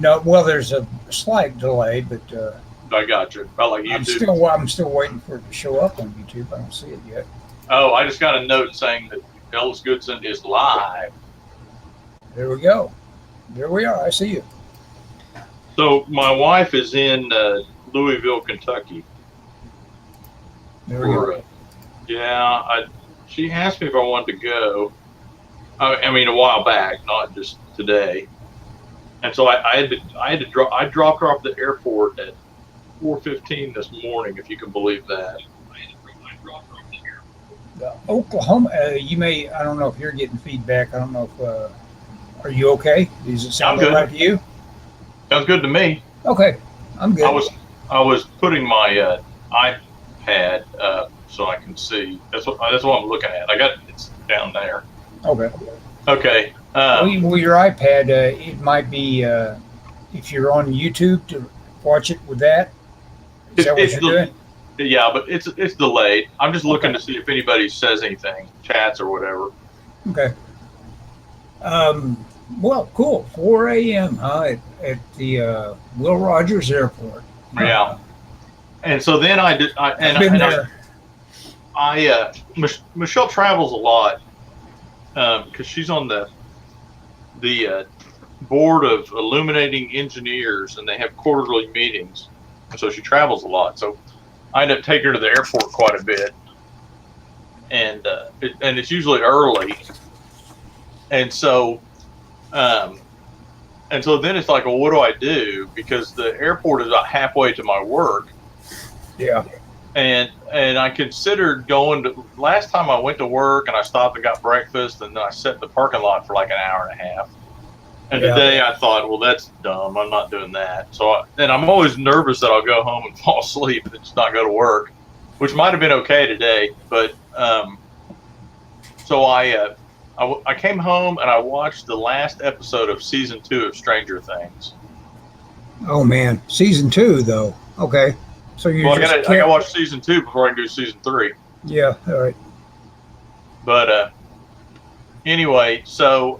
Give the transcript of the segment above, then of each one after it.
No, well, there's a slight delay, but I got you. About like YouTube. I'm still waiting for it to show up on YouTube. I don't see it yet. Oh, I just got a note saying that Ellis Goodson is live. There we go. There we are. I see you. So my wife is in Louisville, Kentucky. There we go. Yeah, she asked me if I wanted to go. I mean, a while back, not just today. And so I had to drop. I dropped her off at the airport at 4:15 this morning, if you can believe that. Oklahoma. I don't know if you're getting feedback. I don't know if. Are you okay? Does it sound all right to you? Sounds good to me. Okay, I'm good. I was putting my iPad up so I can see. That's what I'm looking at. It's down there. Okay. Okay. Well, your iPad, it might be if you're on YouTube to watch it with that. Is that what you're doing? Yeah, but it's delayed. I'm just looking to see if anybody says anything, chats or whatever. Okay. Well, cool. 4 a.m. At the Will Rogers Airport. Yeah. And so then Michelle travels a lot because she's on the board of Illuminating Engineers, and they have quarterly meetings. And so she travels a lot. So I end up taking her to the airport quite a bit, and it's usually early. And so then it's like, well, what do I do? Because the airport is about halfway to my work. Yeah. And I considered going to, last time I went to work and I stopped and got breakfast, and then I sat in the parking lot for like an hour and a half. And today I thought, well, that's dumb. I'm not doing that. So I'm always nervous that I'll go home and fall asleep and just not go to work, which might have been okay today. But so I came home and I watched the last episode of season 2 of Stranger Things. Oh man, season 2 though. Okay, so you. Well, I gotta watch season 2 before I can do season 3. Yeah. All right. But anyway, so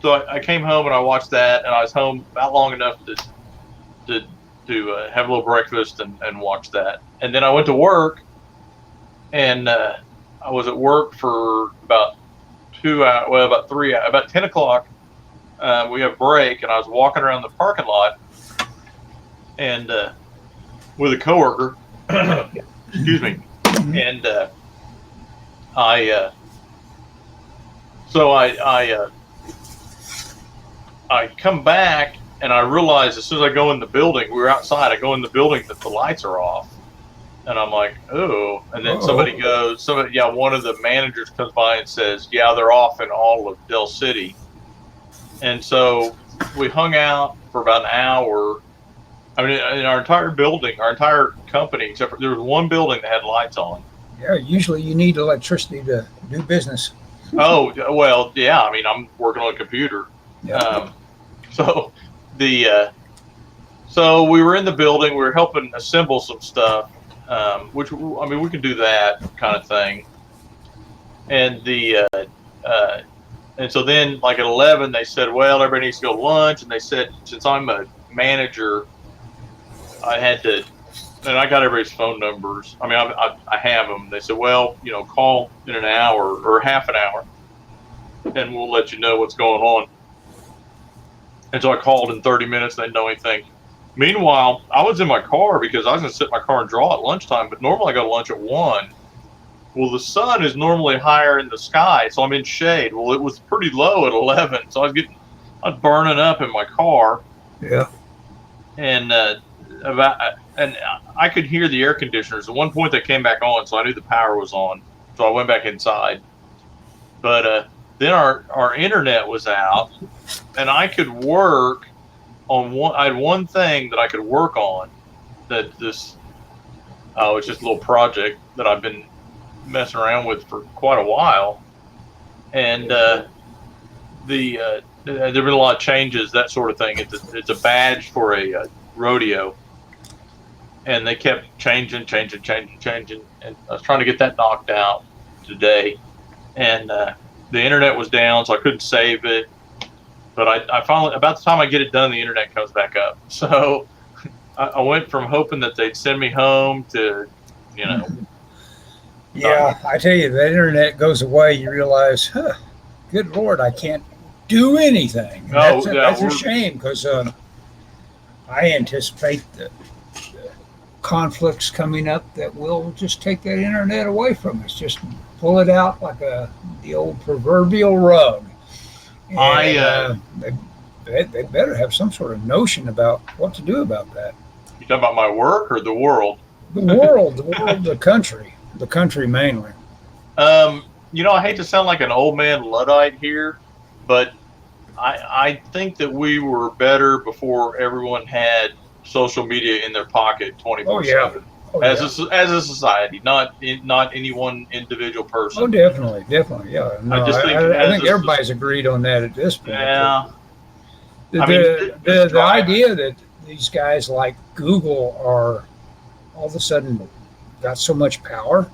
I came home and I watched that, and I was home about long enough to have a little breakfast and watch that, and then I went to work, and I was at work for about 2 hours, well, about 3 hours, about 10 o'clock. We have break, and I was walking around the parking lot, and with a coworker, excuse me, and I come back, and I realize as soon as I go in the building, we were outside. I go in the building that the lights are off. And I'm like, oh, and then one of the managers comes by and says, yeah, they're off in all of Del City. And so we hung out for about an hour. I mean, in our entire building, our entire company, except for there was one building that had lights on. Yeah, usually you need electricity to do business. Oh, well, yeah. I mean, I'm working on a computer. Yeah. So we were in the building. We were helping assemble some stuff. Which, I mean, we can do that kind of thing. And and so then, like at 11, they said, well, everybody needs to go to lunch. And they said, since I'm a manager, I had to, and I got everybody's phone numbers. I mean, I have them. They said, well, call in an hour or half an hour, and we'll let you know what's going on. And so I called in 30 minutes. They didn't know anything. Meanwhile, I was in my car because I was going to sit in my car and draw at lunchtime, but normally I go to lunch at 1. Well, the sun is normally higher in the sky, so I'm in shade. Well, it was pretty low at 11, so I was burning up in my car. Yeah. And I could hear the air conditioners. At one point they came back on, so I knew the power was on. So I went back inside. But then our internet was out, and I could work on one. I had one thing that I could work on. It's just a little project that I've been messing around with for quite a while, and there've been a lot of changes, that sort of thing. It's a badge for a rodeo, and they kept changing, and I was trying to get that knocked out today, and the internet was down, so I couldn't save it. But I finally, about the time I get it done, the internet comes back up. So I went from hoping that they'd send me home to, you know. Yeah, I tell you, the internet goes away, you realize, huh, good Lord, I can't do anything. And that's a shame, because I anticipate the conflicts coming up that will just take that internet away from us, just pull it out like the old proverbial rug. And, they better have some sort of notion about what to do about that. You talking about my work or the world? The world, the country mainly. You know, I hate to sound like an old man Luddite here, but I think that we were better before everyone had social media in their pocket 24/7. As a society, not any one individual person. Oh, definitely, yeah. No, I think everybody's agreed on that at this point. Yeah. The idea that these guys like Google are all of a sudden got so much power.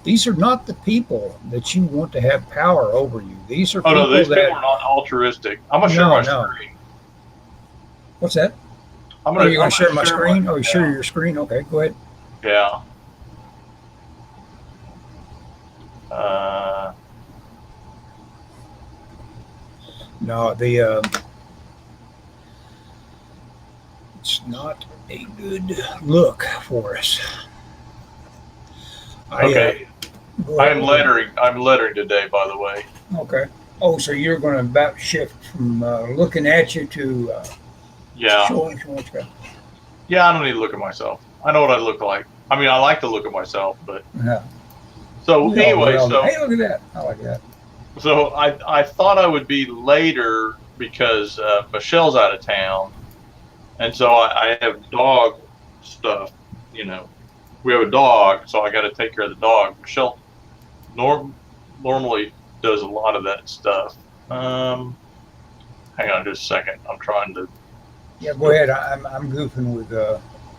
These are not the people that you want to have power over you. These are people these people are not altruistic. I'm gonna share my screen. What's that? You're going to share my screen? You share your screen? Okay, go ahead. Yeah. No, it's not a good look for us. Okay. I'm lettering today, by the way. Okay. Oh, so you're going to about shift from looking at you to showing what you got. Yeah, I don't need to look at myself. I know what I look like. I mean, I like to look at myself, but yeah. So anyway, hey, look at that! I like that. So I thought I would be later because Michelle's out of town, and so I have dog stuff. You know, we have a dog, so I got to take care of the dog. Michelle normally does a lot of that stuff. Hang on just a second. I'm trying to. Yeah, go ahead. I'm goofing with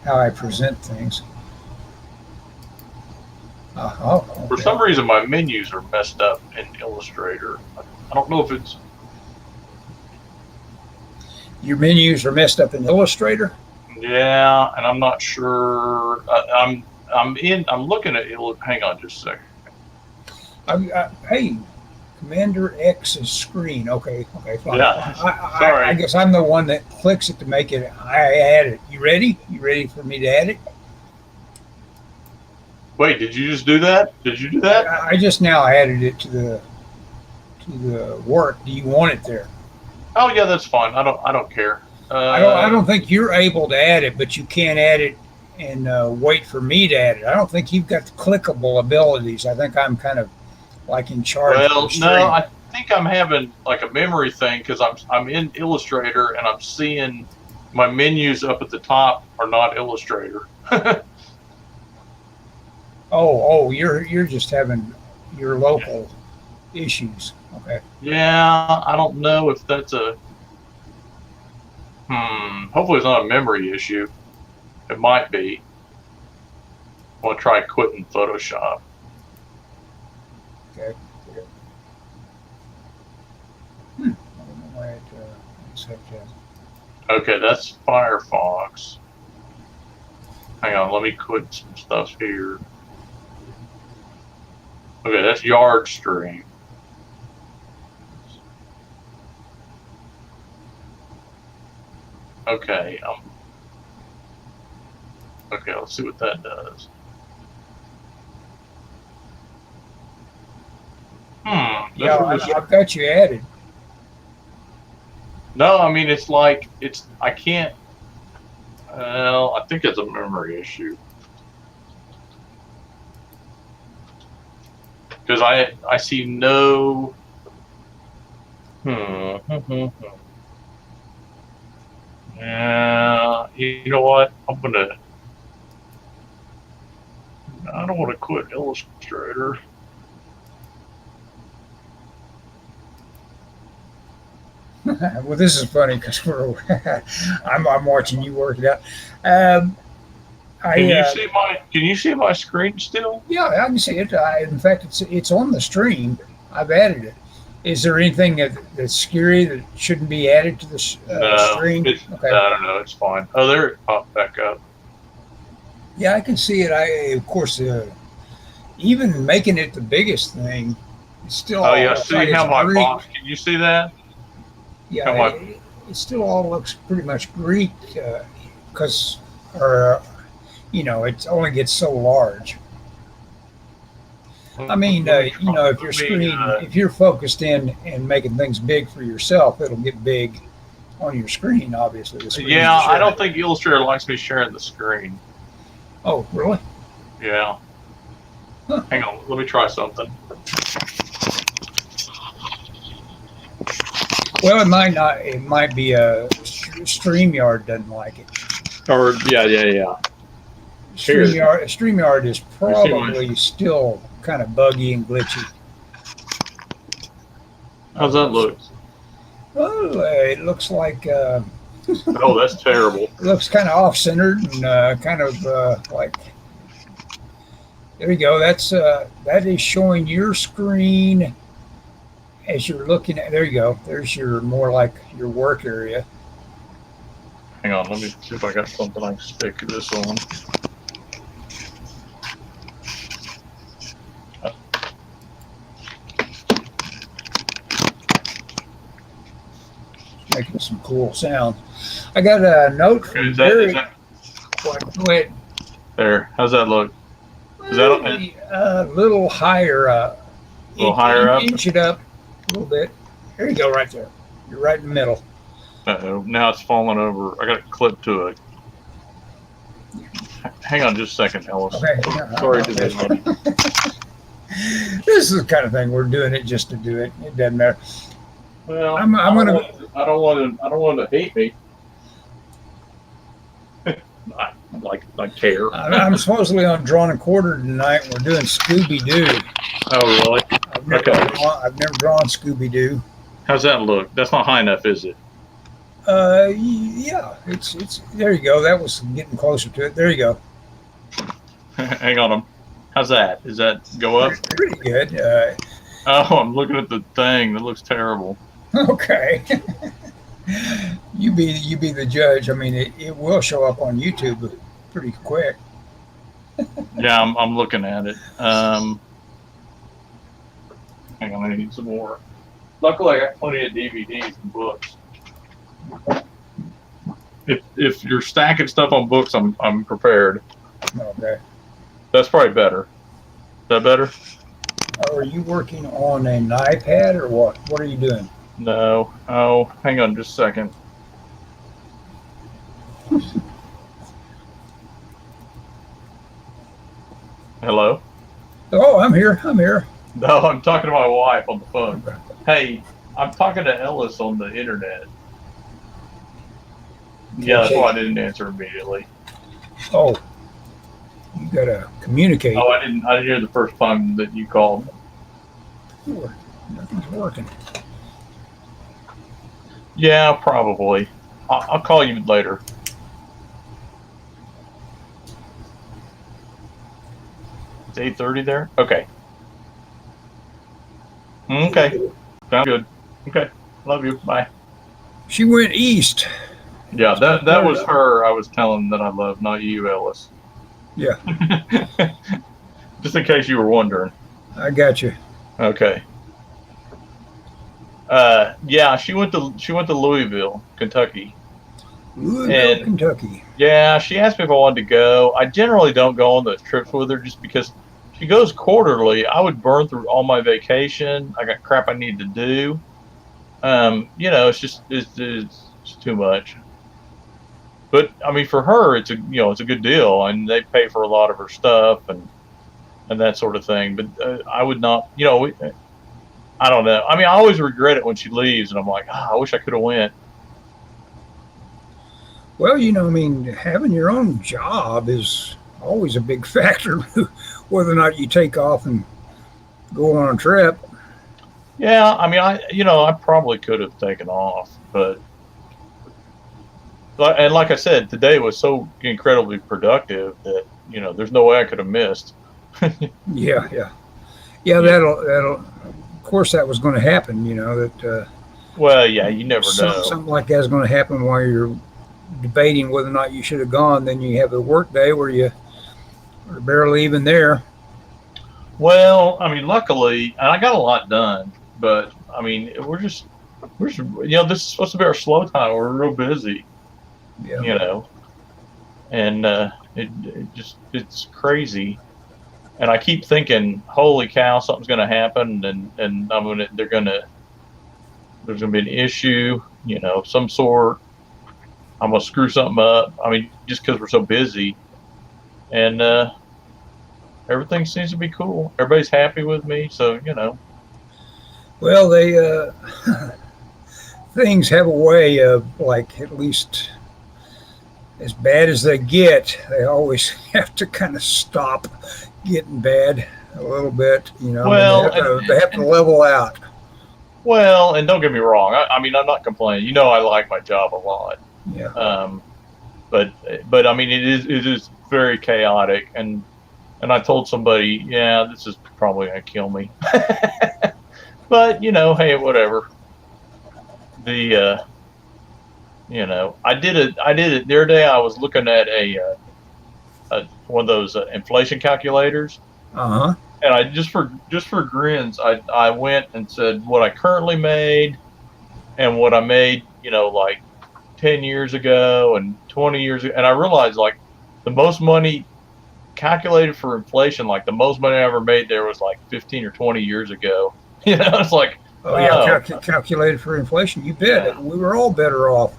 how I present things. Okay. For some reason, my menus are messed up in Illustrator. I don't know if it's your menus are messed up in Illustrator. Yeah, and I'm not sure. I'm looking at it. Hang on just a second. Hey, Commander X's screen. Okay, fine. Yeah. Sorry. I guess I'm the one that clicks it to make it. I add it. You ready? You ready for me to add it? Wait, did you just do that? Did you do that? I just now added it to the work. Do you want it there? Oh yeah, that's fine. I don't care. I don't think you're able to add it, but you can't add it and wait for me to add it. I don't think you've got the clickable abilities. I think I'm kind of like in charge. Well, no, I think I'm having like a memory thing because I'm in Illustrator and I'm seeing my menus up at the top are not Illustrator. Oh, you're just having your local issues. Okay. Yeah, I don't know if that's a. Hopefully it's not a memory issue. It might be. I want to try quitting Photoshop. Okay. I don't know why it accepts that. Okay, that's Firefox. Hang on, let me quit some stuff here. Okay, that's Yard Stream. Okay, okay, let's see what that does. Yeah, I've got you added. No, I mean it's like I can't. Well, I think it's a memory issue because I see no. Yeah, you know what? I don't want to quit Illustrator. Well, this is funny because I'm watching you work it out. Can you see my screen still? Yeah, I can see it. In fact, it's on the stream. I've added it. Is there anything that's scary that shouldn't be added to the stream? Okay. I don't know. It's fine. Oh, there it popped back up. Yeah, I can see it. Of course, even making it the biggest thing, it's still. Oh yeah, see how my box? Can you see that? Yeah, it still all looks pretty much Greek, because, it only gets so large. I mean, if your screen, if you're focused in and making things big for yourself, it'll get big on your screen, obviously. Yeah, I don't think Illustrator likes me sharing the screen. Oh, really? Yeah. Huh. Hang on, let me try something. Well, it might not. It might be StreamYard doesn't like it. Or yeah. StreamYard is probably still kind of buggy and glitchy. How's that look? Well, it looks like. Oh, that's terrible. It looks kind of off-centered and kind of like. There you go. That is showing your screen as you're looking at. There you go. There's your more like your work area. Hang on. Let me see if I got something I can stick this on. Making some cool sound. I got a note from Gary. Go ahead. There. How's that look? Is that a little higher? A little higher up? Inch it up a little bit. There you go, right there. You're right in the middle. Uh-oh. Now it's falling over. I got a clip to it. Hang on just a second, Ellis. Okay. Sorry to this one. This is the kind of thing we're doing it just to do it. It doesn't matter. Well, I don't want to hate me. I care. I'm supposedly on Drawn and Quartered tonight. We're doing Scooby-Doo. Oh, really? I've never drawn Scooby-Doo. How's that look? That's not high enough, is it? Yeah. It's there you go. That was getting closer to it. There you go. Hang on. How's that? Does that go up? Pretty good. Oh, I'm looking at the thing. That looks terrible. Okay. You be the judge. I mean, it will show up on YouTube pretty quick. Yeah, I'm looking at it. Hang on, I need some more. Luckily, I got plenty of DVDs and books. If you're stacking stuff on books, I'm prepared. Okay. That's probably better. Is that better? Are you working on an iPad or what? What are you doing? No. Oh, hang on just a second. Hello? Oh, I'm here. No, I'm talking to my wife on the phone. Hey, I'm talking to Ellis on the internet. Yeah, that's why I didn't answer immediately. Oh, you gotta communicate. Oh, I didn't hear the first time that you called. Sure. Nothing's working. Yeah, probably. I'll call you later. It's 8:30 there? Okay. Okay. Sounds good. Okay. Love you. Bye. She went east. Yeah, that was her I was telling that I love, not you, Ellis. Yeah. Just in case you were wondering. I got you. Okay. Yeah, she went to Louisville, Kentucky. Louisville, Kentucky. Yeah, she asked me if I wanted to go. I generally don't go on those trips with her just because she goes quarterly. I would burn through all my vacation. I got crap I need to do. It's just too much. But I mean, for her, it's a good deal, and they pay for a lot of her stuff and that sort of thing. But I would not, I don't know. I mean, I always regret it when she leaves, and I'm like, I wish I could have went. Well, I mean, having your own job is always a big factor, whether or not you take off and go on a trip. Yeah, I mean, I probably could have taken off, but like I said, today was so incredibly productive that there's no way I could have missed. Yeah. That'll course, that was going to happen. That. Well, yeah, you never know. Something like that's going to happen while you're debating whether or not you should have gone. Then you have a work day where you are barely even there. Well, I mean, luckily, and I got a lot done, but I mean, we're just, this is supposed to be our slow time. We're real busy, and it's crazy. And I keep thinking, holy cow, something's going to happen, and there's going to be an issue, some sort. I'm going to screw something up. I mean, just because we're so busy, and everything seems to be cool. Everybody's happy with me, so Well, they things have a way of, like, at least as bad as they get, they always have to kind of stop getting bad a little bit. Well, they have to level out. Well, and don't get me wrong. I mean, I'm not complaining. I like my job a lot. Yeah. But I mean, it is very chaotic, and I told somebody, yeah, this is probably gonna kill me. But hey, whatever. I did it the other day. I was looking at a one of those inflation calculators. Uh-huh. And I just for grins, I went and said what I currently made and what I made, like 10 years ago and 20 years ago, and I realized, like, the most money calculated for inflation, like the most money I ever made there was like 15 or 20 years ago. It's like, yeah, calculated for inflation. You bet. Yeah. We were all better off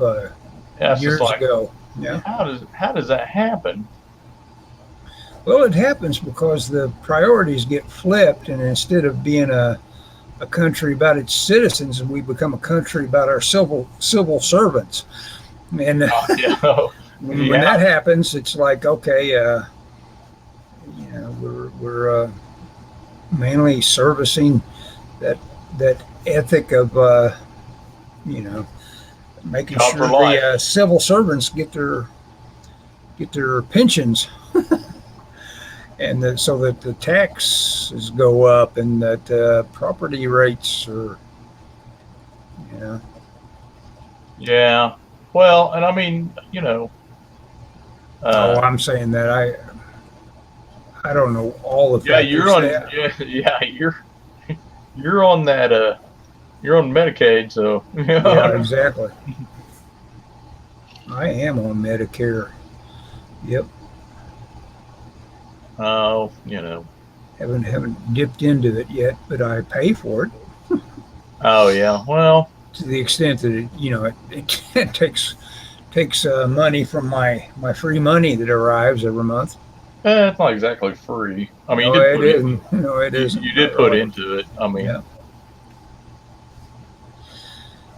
years ago. Yeah. How does that happen? Well, it happens because the priorities get flipped, and instead of being a country about its citizens, we become a country about our civil servants. And when that happens, it's like, okay, we're mainly servicing that ethic of making sure the civil servants get their pensions. And so that the taxes go up, and that property rates are, Yeah. Well, and I mean, I'm saying that I don't know all the factors. You're on that. You're on Medicaid, so. Yeah, exactly. I am on Medicare. Yep. Oh, haven't dipped into it yet, but I pay for it. Oh yeah, well, to the extent that it takes money from my free money that arrives every month. It's not exactly free. I mean, it isn't. You did put into it. I mean, yeah.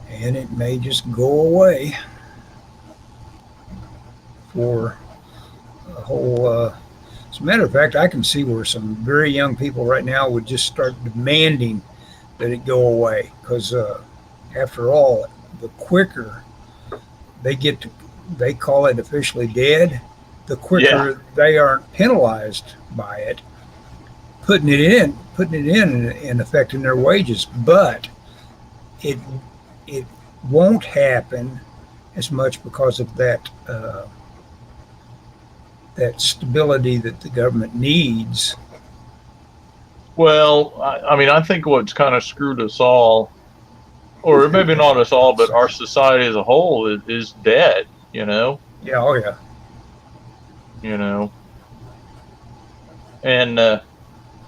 And it may just go away for a whole. As a matter of fact, I can see where some very young people right now would just start demanding that it go away, because after all, the quicker they call it officially dead, the quicker they aren't penalized by it, putting it in and affecting their wages. But it won't happen as much because of that stability that the government needs. Well, I mean, I think what's kind of screwed us all, or maybe not us all, but our society as a whole is dead, Yeah, oh yeah. And I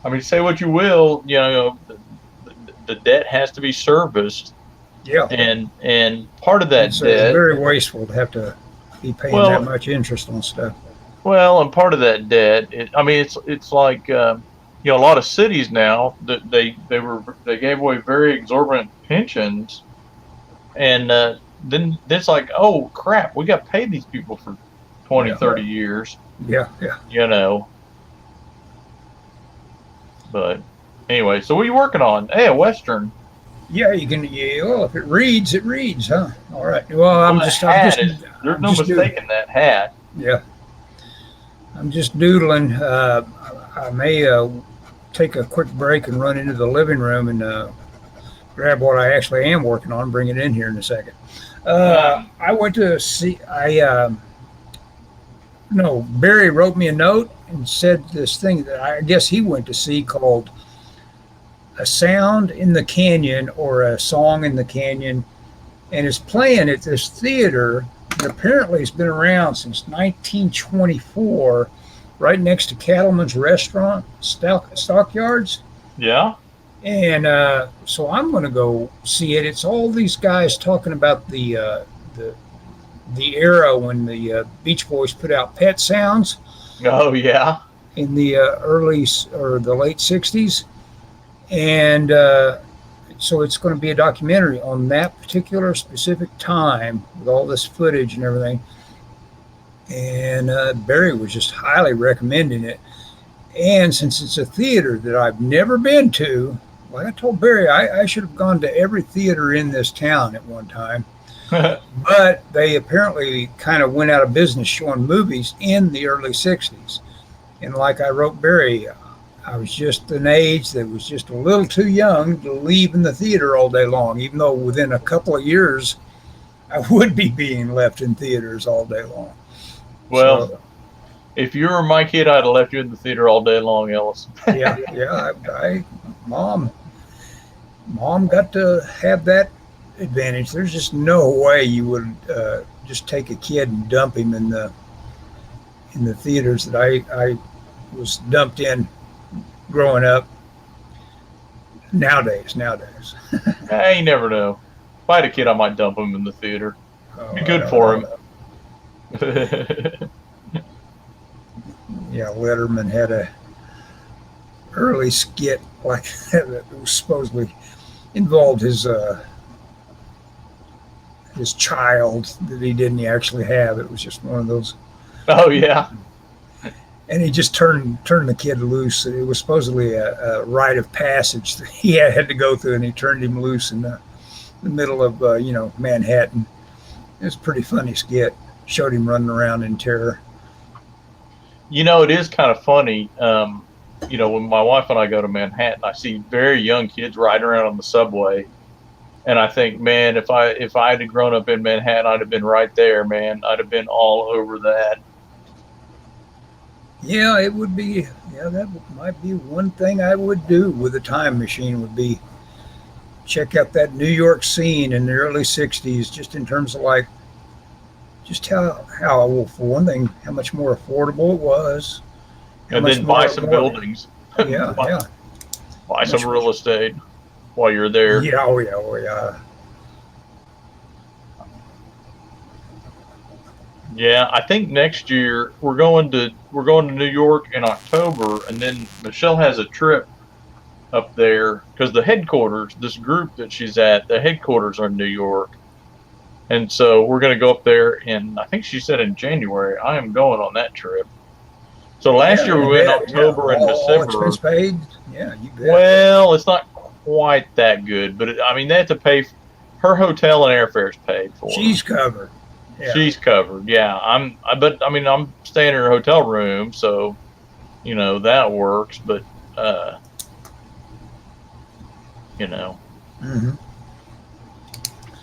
mean, say what you will, the debt has to be serviced. Yeah. And part of that debt. It's very wasteful to have to be paying that much interest on stuff. Well, and part of that debt, it's like a lot of cities now that they gave away very exorbitant pensions, and then it's like, oh crap, we got to pay these people for 20, 30 years. Yeah. But anyway, so what are you working on? Hey, a Western. Yeah, you can. Yeah, well, if it reads, huh? All right. Well, there's no mistaking that hat. Yeah. I'm just doodling. I may take a quick break and run into the living room and grab what I actually am working on, bring it in here in a second. I went to see. No, Barry wrote me a note and said this thing that I guess he went to see called "A Sound in the Canyon" or "A Song in the Canyon," and it's playing at this theater. And apparently, it's been around since 1924, right next to Cattleman's Restaurant, Stockyards. Yeah. And so I'm going to go see it. It's all these guys talking about the era when the Beach Boys put out Pet Sounds. Oh yeah. In the early or the late '60s, and so it's going to be a documentary on that particular specific time with all this footage and everything. And Barry was just highly recommending it. And since it's a theater that I've never been to, like I told Barry, I should have gone to every theater in this town at one time. But they apparently kind of went out of business showing movies in the early 60s. And like I wrote Barry, I was just an age that was just a little too young to leave in the theater all day long, even though within a couple of years, I would be being left in theaters all day long. Well, so, if you were my kid, I'd have left you in the theater all day long, Ellis. yeah. Mom got to have that advantage. There's just no way you would just take a kid and dump him in the theaters that I was dumped in growing up. Nowadays. You never know. If I had a kid, I might dump him in the theater. Be good for him. Yeah, Letterman had a early skit like that was supposedly involved his child that he didn't actually have. It was just one of those. Oh yeah. And he just turned the kid loose. It was supposedly a rite of passage that he had to go through, and he turned him loose in the middle of Manhattan. It was a pretty funny skit. Showed him running around in terror. It is kind of funny. When my wife and I go to Manhattan, I see very young kids riding around on the subway, and I think, man, if I had grown up in Manhattan, I'd have been right there, man. I'd have been all over that. Yeah, it would be. Yeah, that might be one thing I would do with a time machine. Would be check out that New York scene in the early '60s, just in terms of like, just how well, for one thing, how much more affordable it was. And then buy some buildings. Yeah, Buy some real estate while you're there. Yeah, oh yeah. Yeah, I think next year we're going to New York in October, and then Michelle has a trip up there because the headquarters, this group that she's at, the headquarters are in New York, and so we're going to go up there in, I think she said in January. I am going on that trip. So last year we went in October and December. Expense paid. Yeah, you bet. Well, it's not quite that good, but they have to pay. Her hotel and airfare's paid for. She's covered. Yeah. She's covered. Yeah, I'm staying in her hotel room, so that works. But Mm-hmm.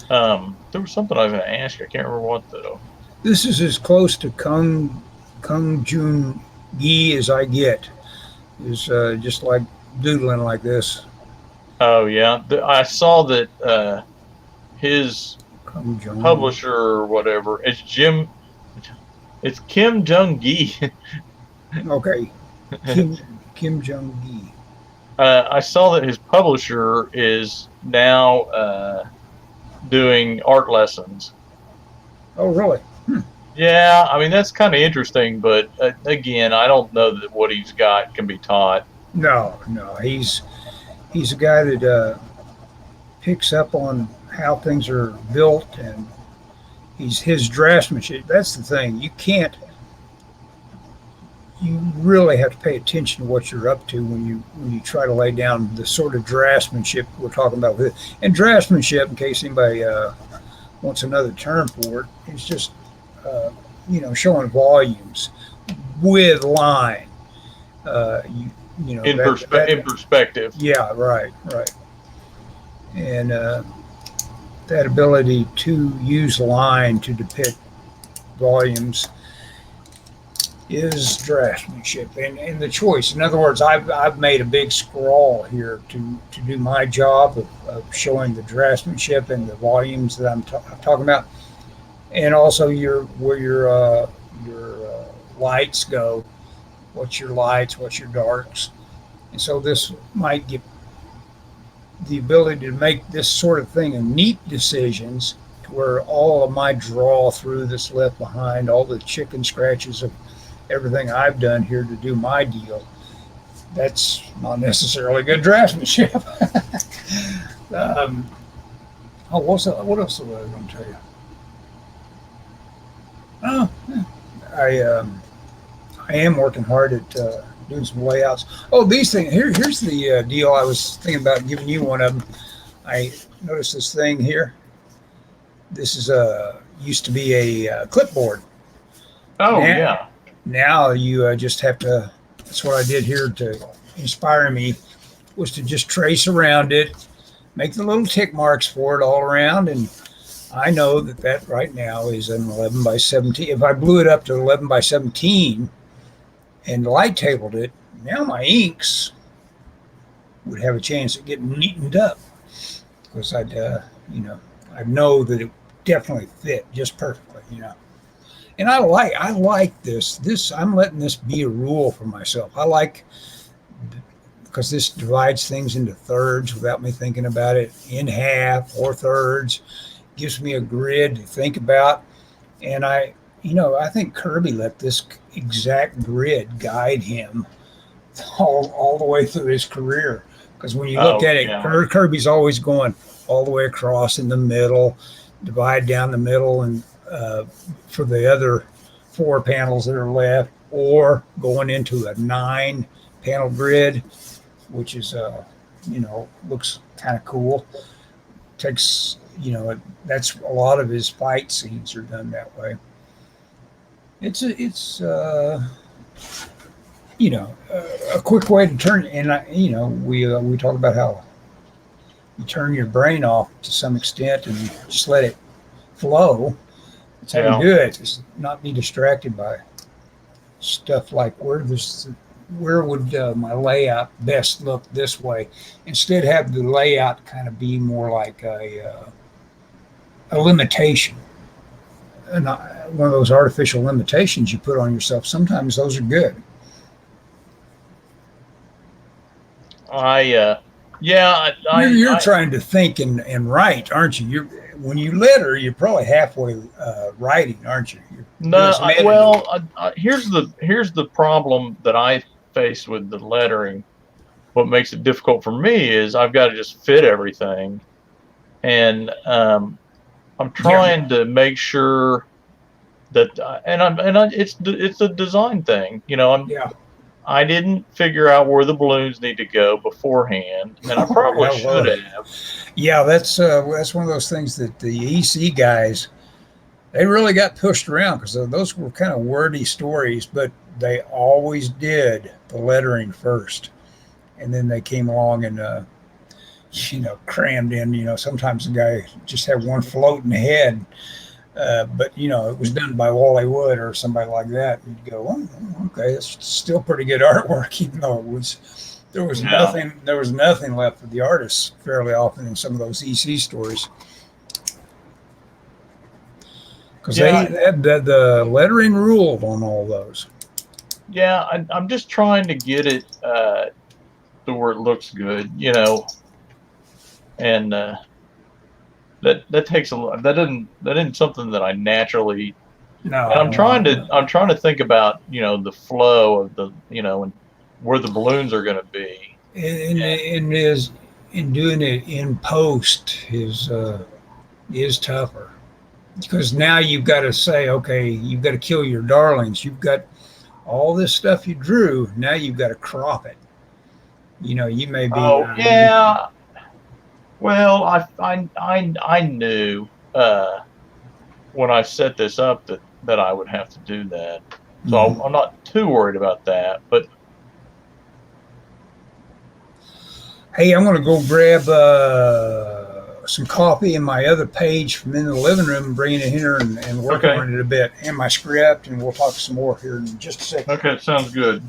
There was something I was going to ask you. I can't remember what though. This is as close to Kung Jun Gi as I get. Is just like doodling like this. Oh yeah, I saw that his publisher or whatever. It's Kim Jung Gi. Okay, Kim Jung Gi. I saw that his publisher is now doing art lessons. Oh, really? Yeah, that's kind of interesting, but again, I don't know that what he's got can be taught. No, he's a guy that picks up on how things are built, and his draftsmanship. That's the thing. You really have to pay attention to what you're up to when you try to lay down the sort of draftsmanship we're talking about with it. And draftsmanship, in case anybody wants another term for it, is just showing volumes with line. In perspective. Yeah, right. And that ability to use line to depict volumes is draftsmanship and the choice. In other words, I've made a big scrawl here to do my job of showing the draftsmanship and the volumes that I'm talking about, and also where your lights go. What's your lights? What's your darks? And so this might get the ability to make this sort of thing in neat decisions to where all of my draw through that's left behind, all the chicken scratches of everything I've done here to do my deal, that's not necessarily good draftsmanship. What else was I going to tell you? Oh, I am working hard at doing some layouts. Oh, these things. Here's the deal. I was thinking about giving you one of them. I noticed this thing here. This is used to be a clipboard. Oh, yeah. Now you just have to. That's what I did here to inspire me, was to just trace around it, make the little tick marks for it all around, and I know that right now is an 11 by 17. If I blew it up to 11 by 17 and light tabled it, now my inks would have a chance of getting neatened up, because I know that it definitely fit just perfectly, And I like this. I'm letting this be a rule for myself. I like, because this divides things into thirds without me thinking about it, in half or thirds, gives me a grid to think about. And I think Kirby let this exact grid guide him all the way through his career. Because when you look at it, Kirby's always going all the way across in the middle, divide down the middle, and for the other 4 panels that are left, or going into a 9 panel grid, which is looks kind of cool. Takes that's a lot of his fight scenes are done that way. It's a quick way to turn, and we talk about how you turn your brain off to some extent and just let it flow. That's how you do it. Just not be distracted by stuff like where would my layout best look this way. Instead, have the layout kind of be more like a limitation, and one of those artificial limitations you put on yourself. Sometimes those are good. You're trying to think and write, aren't you? When you letter, you're probably halfway writing, aren't you? Here's the problem that I face with the lettering. What makes it difficult for me is I've got to just fit everything, and I'm trying to make sure that it's a design thing, I didn't figure out where the balloons need to go beforehand, and I probably should have. Yeah, that's one of those things that the EC guys, they really got pushed around, because those were kind of wordy stories, but they always did the lettering first, and then they came along and crammed in. Sometimes the guy just had one floating ahead. But it was done by Wally Wood or somebody like that. You'd go, oh, okay, it's still pretty good artwork, even though there was nothing left for the artists fairly often in some of those EC stories, because the lettering ruled on all those. Yeah, I'm just trying to get it to where it looks good, and. That takes a lot. That isn't something that I naturally. No. And I'm trying to think about the flow of the and where the balloons are going to be. And doing it in post is tougher, because now you've got to say, okay, you've got to kill your darlings. You've got all this stuff you drew. Now you've got to crop it. You may be. Oh yeah. Well, I knew when I set this up that I would have to do that, so I'm not too worried about that. But Hey, I'm going to go grab some coffee and my other page from in the living room and bring it in here and work on it a bit, and my script, and we'll talk some more here in just a second. Okay, sounds good.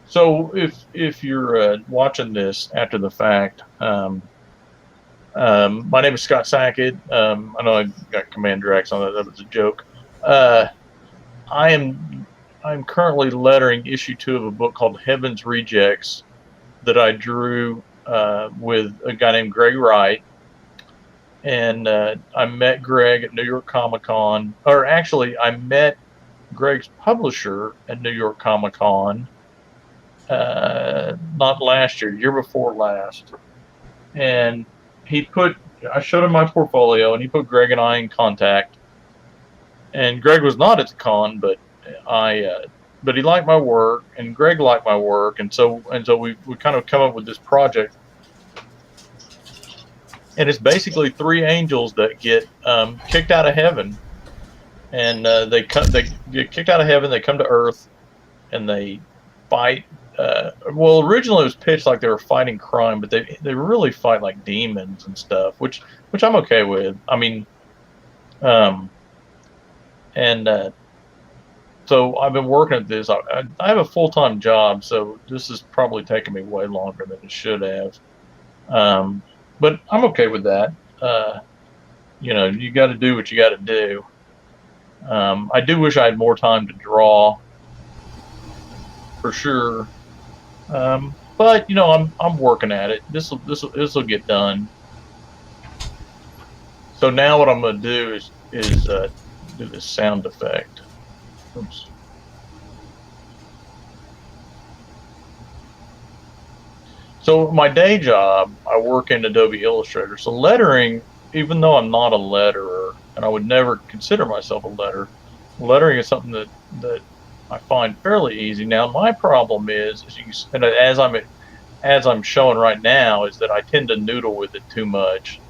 So if you're watching this after the fact, my name is Scott Sackett. I know I got Commander X on that. That was a joke. I'm currently lettering issue 2 of a book called Heaven's Rejects that I drew with a guy named Greg Wright. And I met Greg at New York Comic Con, or actually, I met Greg's publisher at New York Comic Con. Not last year before last. And I showed him my portfolio, and he put Greg and I in contact. And Greg was not at the con, but he liked my work, and Greg liked my work, and so we kind of come up with this project. And it's basically 3 angels that get kicked out of heaven, and they get kicked out of heaven. They come to Earth, and they fight. Well, originally it was pitched like they were fighting crime, but they really fight like demons and stuff, which I'm okay with. I mean, so I've been working at this. I have a full-time job, so this is probably taking me way longer than it should have. But I'm okay with that. You got to do what you got to do. I do wish I had more time to draw, for sure. But I'm working at it. This will get done. So now what I'm going to do is do this sound effect. Oops. So my day job, I work in Adobe Illustrator. So lettering, even though I'm not a letterer, and I would never consider myself a letterer, lettering is something that I find fairly easy. Now my problem is, as I'm showing right now, is that I tend to noodle with it too much.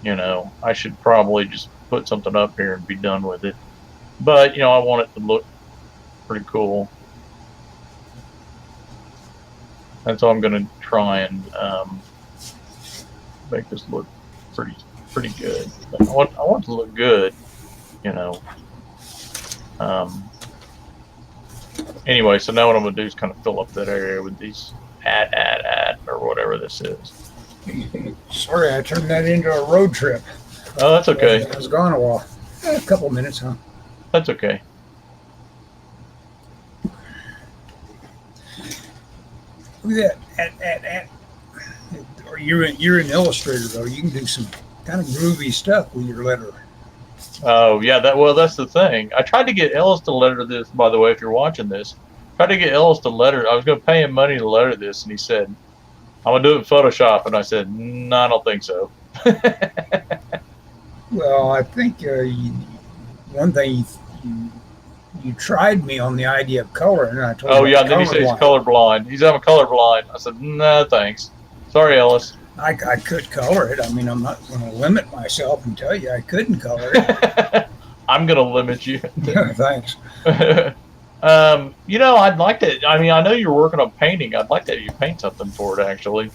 I should probably just put something up here and be done with it. But I want it to look pretty cool. And so I'm going to try and make this look pretty good. I want it to look good, Anyway, so now what I'm going to do is kind of fill up that area with these at or whatever this is. Sorry, I turned that into a road trip. Oh, that's okay. I was gone a while. A couple of minutes, huh? That's okay. Look at that. Or you're an illustrator, though. You can do some kind of groovy stuff with your letter. Oh yeah, that's the thing. I tried to get Ellis to letter this. By the way, if you're watching this, tried to get Ellis to letter. I was going to pay him money to letter this, and he said, "I'm going to do it in Photoshop." And I said, "No, I don't think so." Well, I think one thing you tried me on the idea of color, and I told you. Oh yeah, then he said he's colorblind. I'm colorblind. I said, "No, thanks. Sorry, Ellis." I could color it. I mean, I'm not going to limit myself and tell you I couldn't color it. I'm going to limit you. Yeah, thanks. I'd like to. I mean, I know you're working on painting. I'd like to have you paint something for it, actually.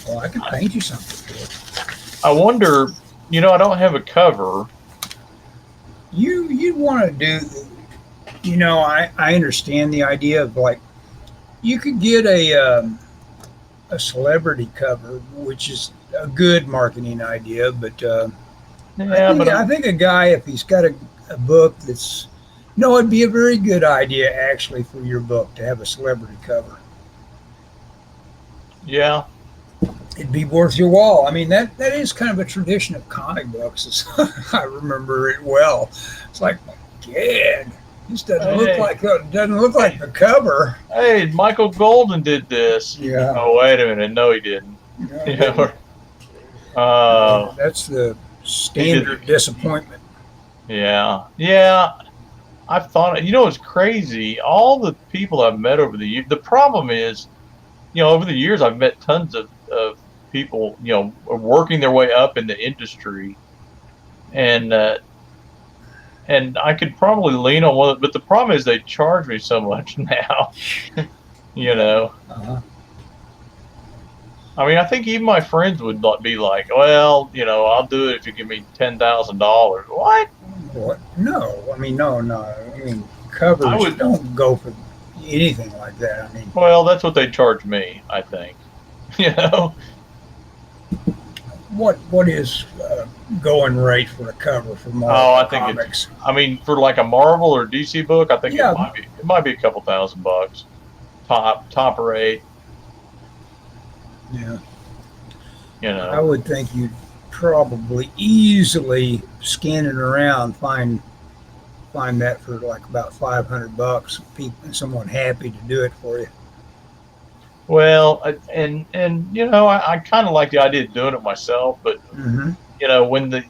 Well, I can paint you something for it. I wonder. I don't have a cover. You'd want to do. I understand the idea of like you could get a celebrity cover, which is a good marketing idea, but I think a guy, if he's got a book that's, it'd be a very good idea actually for your book to have a celebrity cover. Yeah. It'd be worth your while. I mean, that is kind of a tradition of comic books. I remember it well. It's like, my God, this doesn't look like the cover. Hey, Michael Golden did this. Yeah. Oh, wait a minute. No, he didn't. No, that's the standard disappointment. Yeah. Yeah. I've thought, it's crazy. All the people I've met over the years, the problem is, over the years, I've met tons of people, working their way up in the industry. And and I could probably lean on one, but the problem is they charge me so much now. You know. Uh-huh. I mean, I think even my friends would be like, "Well, you know, I'll do it if you give me $10,000." What? What? No, I mean, no. I mean, covers don't go for anything like that. I mean, well, that's what they charge me, I think. You know. What is going rate for a cover for Marvel comics? I mean, for like a Marvel or DC book, I think it might be a couple $1,000 top rate. Yeah. You know, I would think you'd probably easily scanning around find that for like about $500. Someone happy to do it for you. Well, and you know, I kind of like the idea of doing it myself, but you know, when the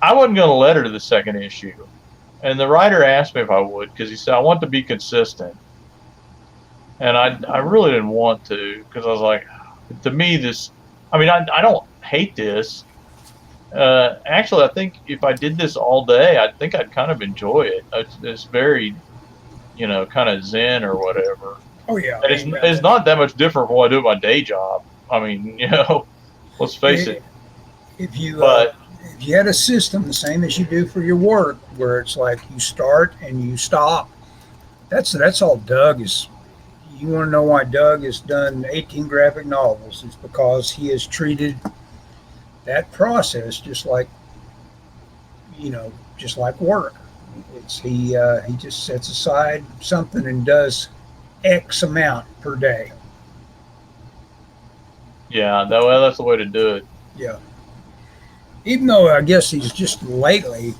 I wasn't going to let her to the second issue, and the writer asked me if I would because he said I want to be consistent, and I really didn't want to because I was like, to me this, I mean, I don't hate this. Actually, I think if I did this all day, I think I'd kind of enjoy it. It's very, you know, kind of zen or whatever. Oh yeah, and it's not that much different from what I do at my day job. I mean, you know, let's face it. If you had a system the same as you do for your work, where it's like you start and you stop, that's all Doug is. You want to know why Doug has done 18 graphic novels? It's because he has treated that process just like, you know, just like work. He just sets aside something and does X amount per day. Yeah, that's the way to do it. Yeah. Even though I guess he's just lately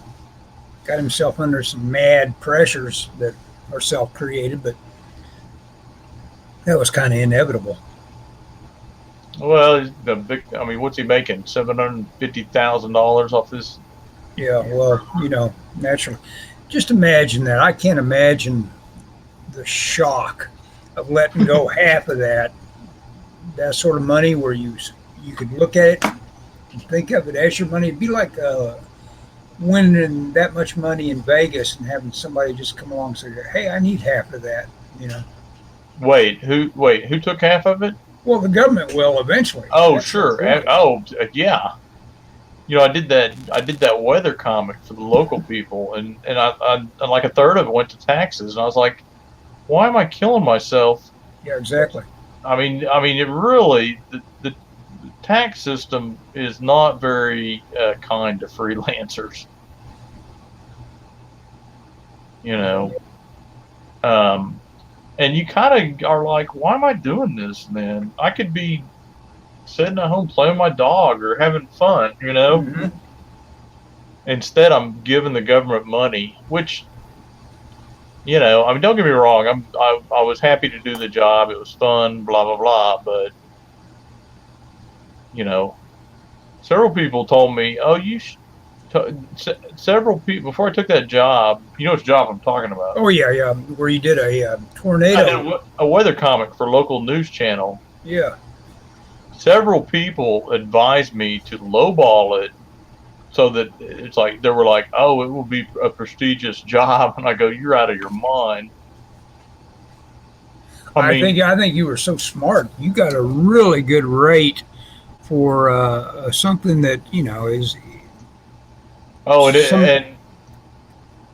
got himself under some mad pressures that are self-created, but that was kind of inevitable. Well, I mean, what's he making? $750,000 off this? Yeah, well, you know, naturally. Just imagine that. I can't imagine the shock of letting go half of that sort of money where you could look at it and think of it as your money. It'd be like winning that much money in Vegas and having somebody just come along and say, "Hey, I need half of that," you know. Wait, who took half of it? Well, the government will eventually. Oh, that's sure. Yeah. You know, I did that weather comic for the local people, and I like a third of it went to taxes, and I was like, why am I killing myself? Yeah, exactly. I mean, it really the tax system is not very kind to freelancers. You know, and you kind of are like, why am I doing this, then? I could be sitting at home playing with my dog or having fun, you know? Mm-hmm. Instead, I'm giving the government money, which, you know, I mean, don't get me wrong. I was happy to do the job. It was fun, blah, blah, blah. But, you know, several people told me, oh, several people, before I took that job, you know which job I'm talking about. Oh, yeah. Where you did a tornado. I did a weather comic for a local news channel. Yeah. Several people advised me to lowball it so that it's like, they were like, oh, it will be a prestigious job. And I go, you're out of your mind. I think you were so smart. You got a really good rate for something that, you know, is. Oh, and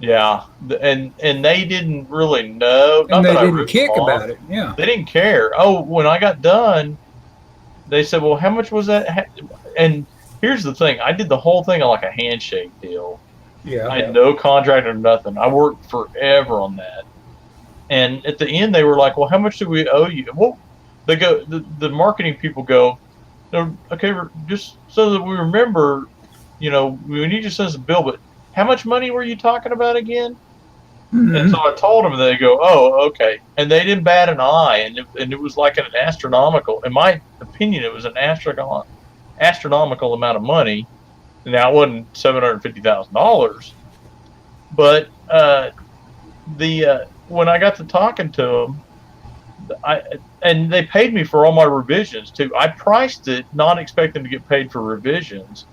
yeah, and they didn't really know. And they didn't kick about it. Yeah, they didn't care. Oh, when I got done, they said, "Well, how much was that?" And here's the thing: I did the whole thing on like a handshake deal. Yeah, I had no contract or nothing. I worked forever on that. And at the end, they were like, "Well, how much do we owe you?" Well, they go. The marketing people go, "Okay, just so that we remember." You know, we need to send us a bill, but how much money were you talking about again? Mm-hmm. And so I told them, and they go, oh, okay. And they didn't bat an eye, and it was like an astronomical, in my opinion, it was an astronomical amount of money. Now, it wasn't $750,000, but when I got to talking to them, and they paid me for all my revisions too. I priced it not expecting to get paid for revisions.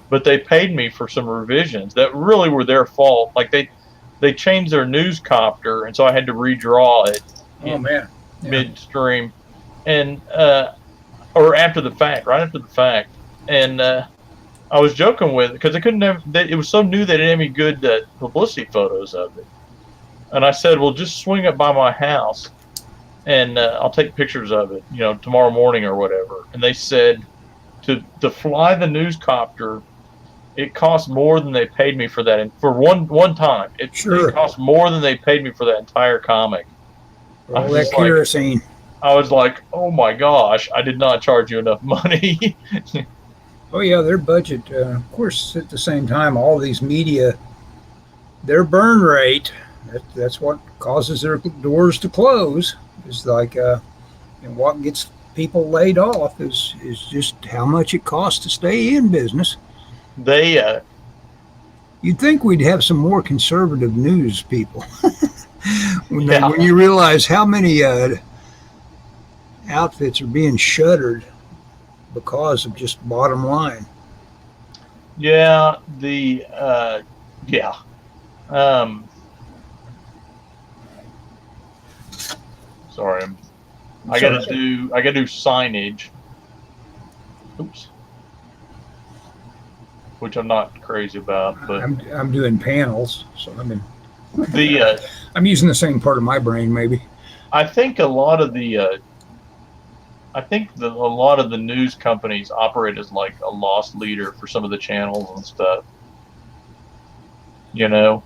but they paid me for some revisions that really were their fault. Like they changed their news copter, and so I had to redraw it. Oh man, midstream, and or after the fact, right after the fact, and I was joking with it because they couldn't have. It was so new they didn't have any good publicity photos of it, and I said, "Well, just swing it by my house, and I'll take pictures of it, tomorrow morning or whatever." And they said to fly the news copter, it cost more than they paid me for that, and for one time, it cost more than they paid me for that entire comic. All that kerosene. I was like, oh my gosh, I did not charge you enough money. Oh yeah, their budget. Of course, at the same time, all these media, their burn rate. That's what causes their doors to close. Is like, and what gets people laid off is just how much it costs to stay in business. You'd think we'd have some more conservative news people. when you realize how many outfits are being shuttered because of just bottom line. Yeah, sorry, I gotta do signage. Oops. Which I'm not crazy about, but I'm doing panels, so the I'm using the same part of my brain, maybe. I think a lot of the news companies operate as like a loss leader for some of the channels and stuff. A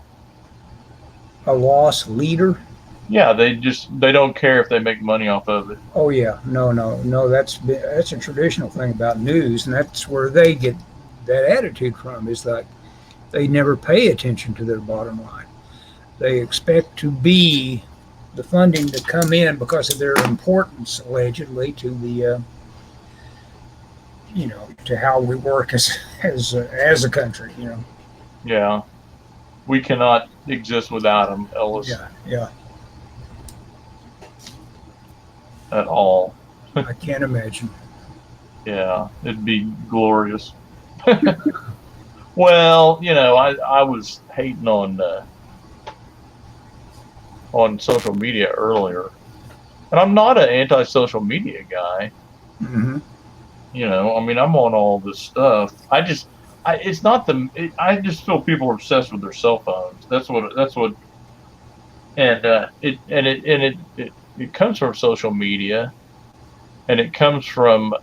loss leader? Yeah, they don't care if they make money off of it. Oh yeah, no. That's a traditional thing about news, and that's where they get that attitude from. Is that they never pay attention to their bottom line. They expect to be the funding to come in because of their importance, allegedly, to the to how we work as a country. Yeah, we cannot exist without them, Ellis. Yeah. At all. I can't imagine. Yeah, it'd be glorious. Well, I was hating on social media earlier, and I'm not an anti-social media guy. Mm-hmm. I'm on all this stuff. I just feel people are obsessed with their cell phones. That's what, and it comes from social media, and it comes from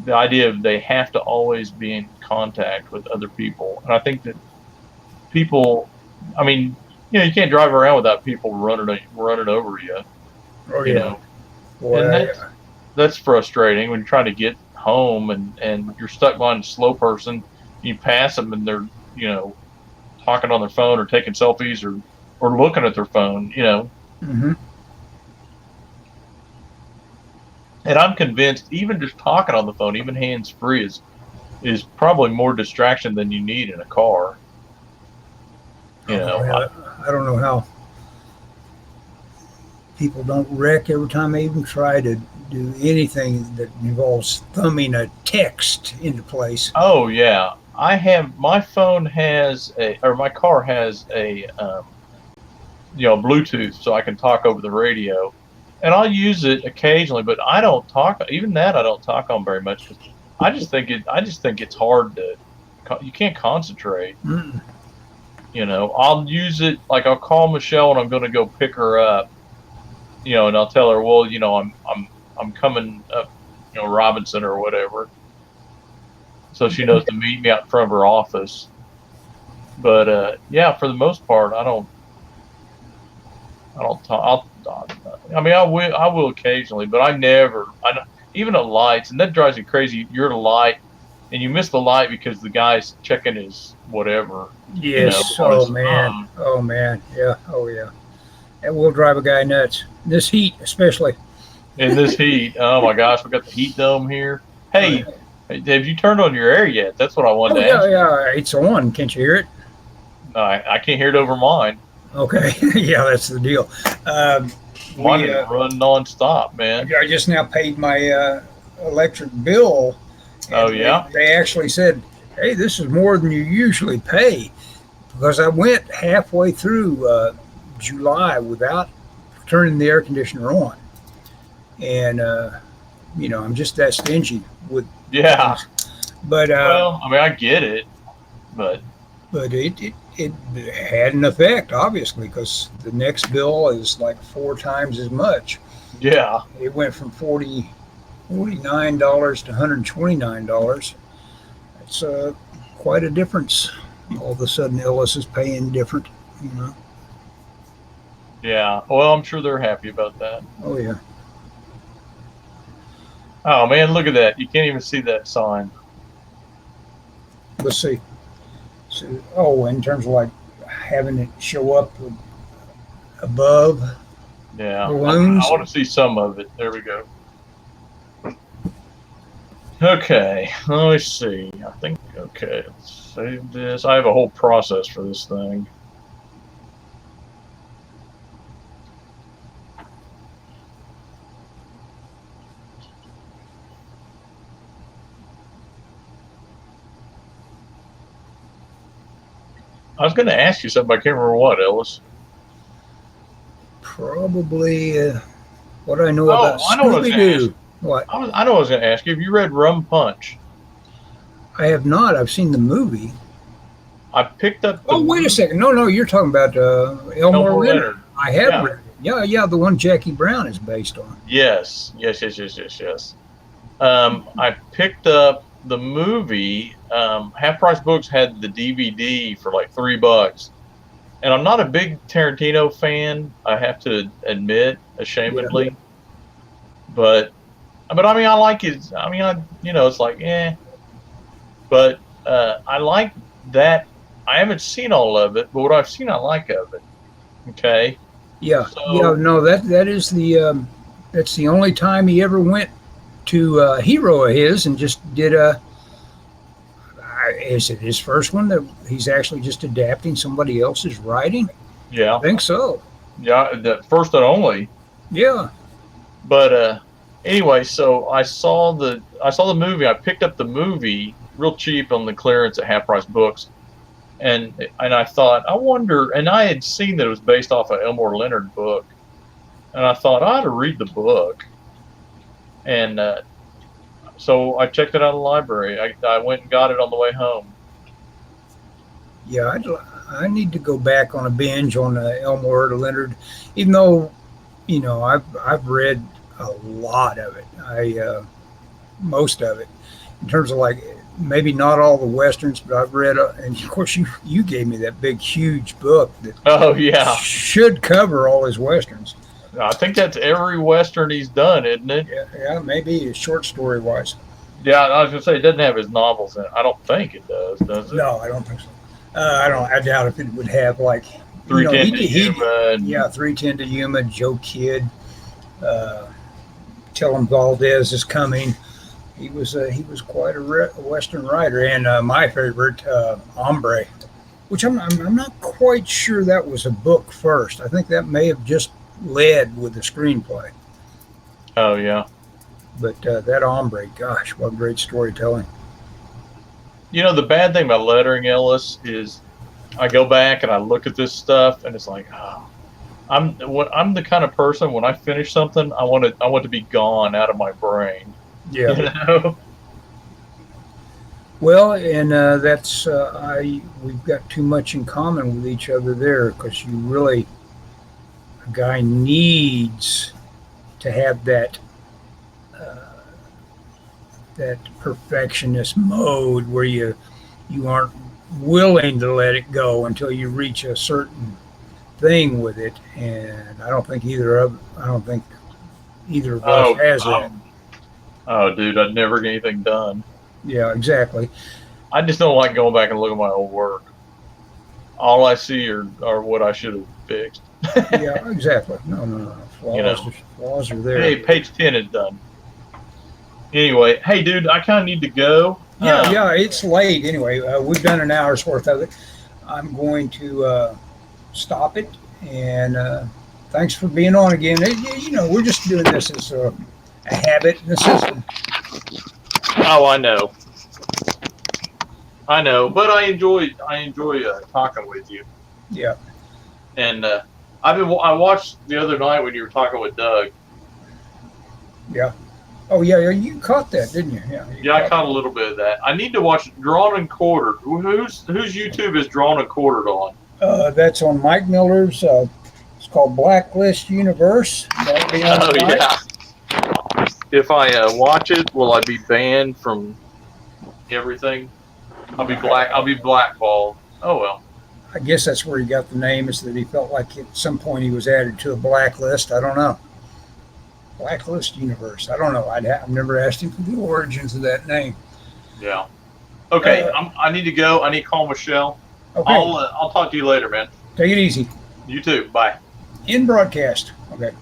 the idea of they have to always be in contact with other people. And I think that people, you can't drive around without people running over you. Oh, yeah. And that's frustrating when you're trying to get home and you're stuck behind a slow person. You pass them and they're, talking on their phone or taking selfies or looking at their phone, Mm-hmm. And I'm convinced even just talking on the phone, even hands-free, is probably more distraction than you need in a car. I don't know how people don't wreck every time they even try to do anything that involves thumbing a text into place. Oh yeah, my phone has my car has a Bluetooth, so I can talk over the radio. And I'll use it occasionally, but I don't talk. Even that, I don't talk on very much. I just think it's hard to. You can't concentrate. Mm. I'll use it like I'll call Michelle when I'm going to go pick her up. And I'll tell her, well, I'm coming up, Robinson or whatever. So she knows to meet me out in front of her office. But yeah, for the most part, I don't talk. I will occasionally, but I never. Even at lights, and that drives me crazy. You're at a light, and you miss the light because the guy's checking his whatever. Yes. Oh man. Yeah. Oh yeah. That will drive a guy nuts. This heat, especially. In this heat, oh my gosh, we got the heat dome here. Hey, have you turned on your air yet? That's what I wanted to ask. Yeah, it's on. Can't you hear it? No, I can't hear it over mine. Okay, yeah, that's the deal. Mine run nonstop, man. I just now paid my electric bill, Oh, yeah? They actually said, hey, this is more than you usually pay. Because I went halfway through July without turning the air conditioner on. And, I'm just that stingy with things. But, well, I mean, I get it, but it had an effect, obviously, because the next bill is like 4 times as much. Yeah. It went from $49 to $129. That's quite a difference. All of a sudden, Ellis is paying different, Yeah. Well, I'm sure they're happy about that. Oh, yeah. Oh, man, look at that. You can't even see that sign. Let's see. So, in terms of like having it show up above balloons. I want to see some of it. There we go. Okay, let me see. I think, okay, let's save this. I have a whole process for this thing. I was going to ask you something. I can't remember what, Ellis. Probably what I know about I know Scooby-Doo. What? I know what I was going to ask you. Have you read Rum Punch? I have not. I've seen the movie. I picked up. Wait a second. No, you're talking about Elmore Leonard. I have read it. Yeah, the one Jackie Brown is based on. Yes. I picked up the movie. Half Price Books had the DVD for like $3, and I'm not a big Tarantino fan. I have to admit, ashamedly. Yeah. But I mean, I like his. I mean, it's like, But I like that. I haven't seen all of it, but what I've seen, I like of it. Okay. Yeah. No, that is the that's the only time he ever went to a hero of his and just did is it his first one that he's actually just adapting somebody else's writing? Yeah. I think so. Yeah, the first and only. Yeah. But anyway, so I saw the movie. I picked up the movie real cheap on the clearance at Half Price Books, and I thought, I wonder. And I had seen that it was based off an Elmore Leonard book, and I thought I ought to read the book. And so I checked it out of the library. I went and got it on the way home. Yeah, I need to go back on a binge on Elmore Leonard, even though, I've read a lot of it. Most of it, in terms of like maybe not all the westerns, but I've read. And of course, you gave me that big, huge book that should cover all his westerns. I think that's every western he's done, isn't it? Yeah, maybe short story wise. Yeah, I was gonna say it doesn't have his novels in it. I don't think it does it? No, I don't think so. I doubt if it would have like 310 to Yuma. 310 to Yuma, Joe Kidd, Tell Him Valdez is Coming. He was quite a western writer, and my favorite, Hombre, which I'm not quite sure that was a book first. I think that may have just led with the screenplay. Oh yeah. But that Hombre, gosh, what great storytelling. The bad thing about lettering, Ellis, is I go back and I look at this stuff and it's like, I'm the kind of person, when I finish something, I want to be gone out of my brain. Yeah. Well, and that's we've got too much in common with each other there, because a guy needs to have that perfectionist mode where you aren't willing to let it go until you reach a certain thing with it, and I don't think either of us has that. Oh, dude, I'd never get anything done. Yeah, exactly. I just don't like going back and looking at my old work. All I see are what I should have fixed. Yeah, exactly. No. Flaws are there. Hey, page 10 is done. Anyway, hey, dude, I kind of need to go. Yeah, it's late. Anyway, we've done an hour's worth of it. I'm going to stop it, and thanks for being on again. We're just doing this as a habit in the system. Oh, I know. I know, but I enjoy talking with you. Yeah. And I watched the other night when you were talking with Doug. Yeah. Oh yeah, you caught that, didn't you? Yeah, I caught a little bit of that. I need to watch Drawn and Quartered. Whose YouTube is Drawn and Quartered on? That's on Mike Miller's. It's called Blacklist Universe. That'll be on tonight. Yeah. If I watch it, will I be banned from everything? I'll be blackballed. Oh well. I guess that's where he got the name, is that he felt like at some point he was added to a blacklist. I don't know. Blacklist Universe. I don't know. I've never asked him for the origins of that name. Yeah. Okay. I need to go. I need to call Michelle. Okay. I'll talk to you later, man. Take it easy. You too. Bye. In broadcast. Okay.